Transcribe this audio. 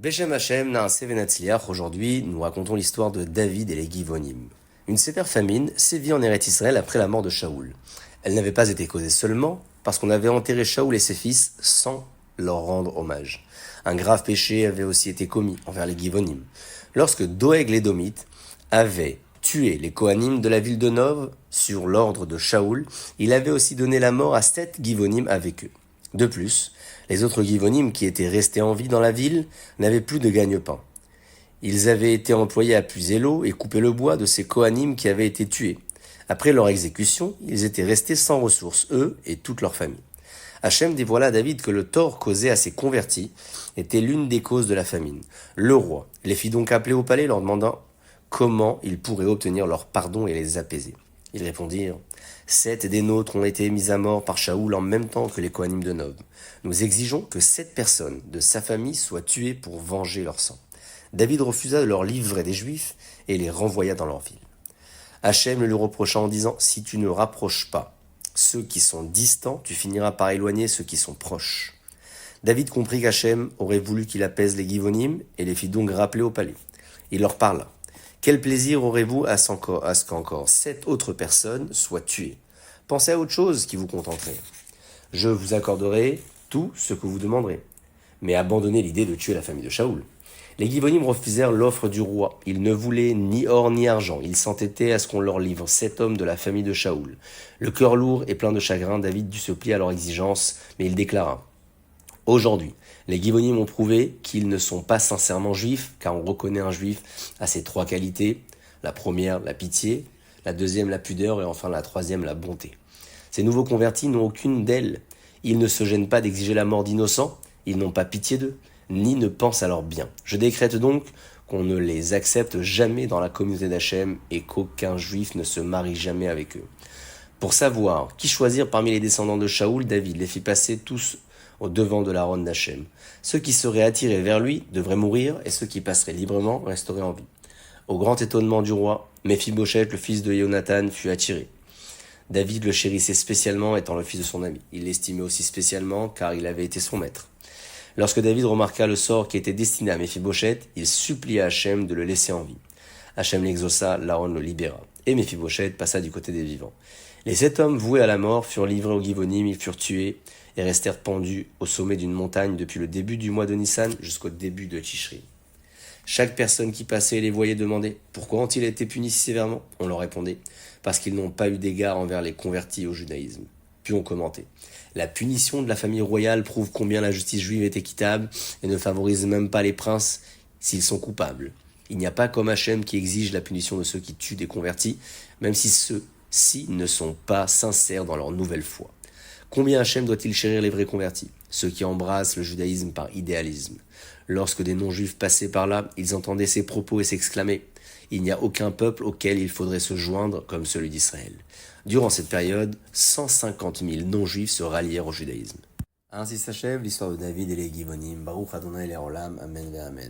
Beshem Hashem Naaseh Venatzliach. Aujourd'hui, nous racontons l'histoire de David et les Givonim. Une sévère famine sévit en Eretz Israël après la mort de Shaoul. Elle n'avait pas été causée seulement parce qu'on avait enterré Shaoul et ses fils sans leur rendre hommage. Un grave péché avait aussi été commis envers les Givonim. Lorsque Doeg l'Édomite avait tué les Kohanim de la ville de Nov sur l'ordre de Shaoul, il avait aussi donné la mort à 7 Givonim avec eux. De plus, les autres Givonim qui étaient restés en vie dans la ville n'avaient plus de gagne-pain. Ils avaient été employés à puiser l'eau et couper le bois de ces Kohanim qui avaient été tués. Après leur exécution, ils étaient restés sans ressources, eux et toute leur famille. Hachem dévoila à David que le tort causé à ses convertis était l'une des causes de la famine. Le roi les fit donc appeler au palais leur demandant comment ils pourraient obtenir leur pardon et les apaiser. Ils répondirent « 7 des nôtres ont été mis à mort par Shaoul en même temps que les Kohanim de Nov. Nous exigeons que 7 personnes de sa famille soient tuées pour venger leur sang. » David refusa de leur livrer des Juifs et les renvoya dans leur ville. Hachem le lui reprocha en disant « Si tu ne rapproches pas ceux qui sont distants, tu finiras par éloigner ceux qui sont proches. » David comprit qu'Hachem aurait voulu qu'il apaise les Givonim et les fit donc rappeler au palais. Il leur parla. Quel plaisir aurez-vous à ce qu'encore 7 autres personnes soient tuées? Pensez à autre chose qui vous contenterait. Je vous accorderai tout ce que vous demanderez. Mais abandonnez l'idée de tuer la famille de Shaoul. Les Givonim refusèrent l'offre du roi. Ils ne voulaient ni or ni argent. Ils s'entêtaient à ce qu'on leur livre 7 hommes de la famille de Shaoul. Le cœur lourd et plein de chagrin, David dut se plier à leurs exigences, mais il déclara « Aujourd'hui, les Givonim ont prouvé qu'ils ne sont pas sincèrement juifs, car on reconnaît un juif à ses 3 qualités. La première, la pitié. La deuxième, la pudeur. Et enfin, la troisième, la bonté. Ces nouveaux convertis n'ont aucune d'elles. Ils ne se gênent pas d'exiger la mort d'innocents. Ils n'ont pas pitié d'eux, ni ne pensent à leur bien. Je décrète donc qu'on ne les accepte jamais dans la communauté d'Hachem et qu'aucun juif ne se marie jamais avec eux. » Pour savoir qui choisir parmi les descendants de Shaoul, David les fit passer tous au devant de l'Aaron d'Hachem. Ceux qui seraient attirés vers lui devraient mourir, et ceux qui passeraient librement resteraient en vie. Au grand étonnement du roi, Méphibosheth, le fils de Jonathan, fut attiré. David le chérissait spécialement, étant le fils de son ami. Il l'estimait aussi spécialement, car il avait été son maître. Lorsque David remarqua le sort qui était destiné à Méphibosheth, il supplia Hachem de le laisser en vie. Hachem l'exauça, l'Aaron le libéra, et Méphibosheth passa du côté des vivants. Les 7 hommes voués à la mort furent livrés aux Givonim, ils furent tués et restèrent pendus au sommet d'une montagne depuis le début du mois de Nissan jusqu'au début de Tishri. Chaque personne qui passait les voyait demander « Pourquoi ont-ils été punis si sévèrement ?» On leur répondait « Parce qu'ils n'ont pas eu d'égard envers les convertis au judaïsme. » Puis on commentait « La punition de la famille royale prouve combien la justice juive est équitable et ne favorise même pas les princes s'ils sont coupables. Il n'y a pas comme Hachem qui exige la punition de ceux qui tuent des convertis, même si ceux-ci ne sont pas sincères dans leur nouvelle foi. Combien Hachem doit-il chérir les vrais convertis, ceux qui embrassent le judaïsme par idéalisme? Lorsque des non-juifs passaient par là, ils entendaient ces propos et s'exclamaient « Il n'y a aucun peuple auquel il faudrait se joindre comme celui d'Israël. » Durant cette période, 150 000 non-juifs se rallièrent au judaïsme. Ainsi s'achève l'histoire de David et les Givonim. Baruch Adonai Leolam. Amen ve Amen.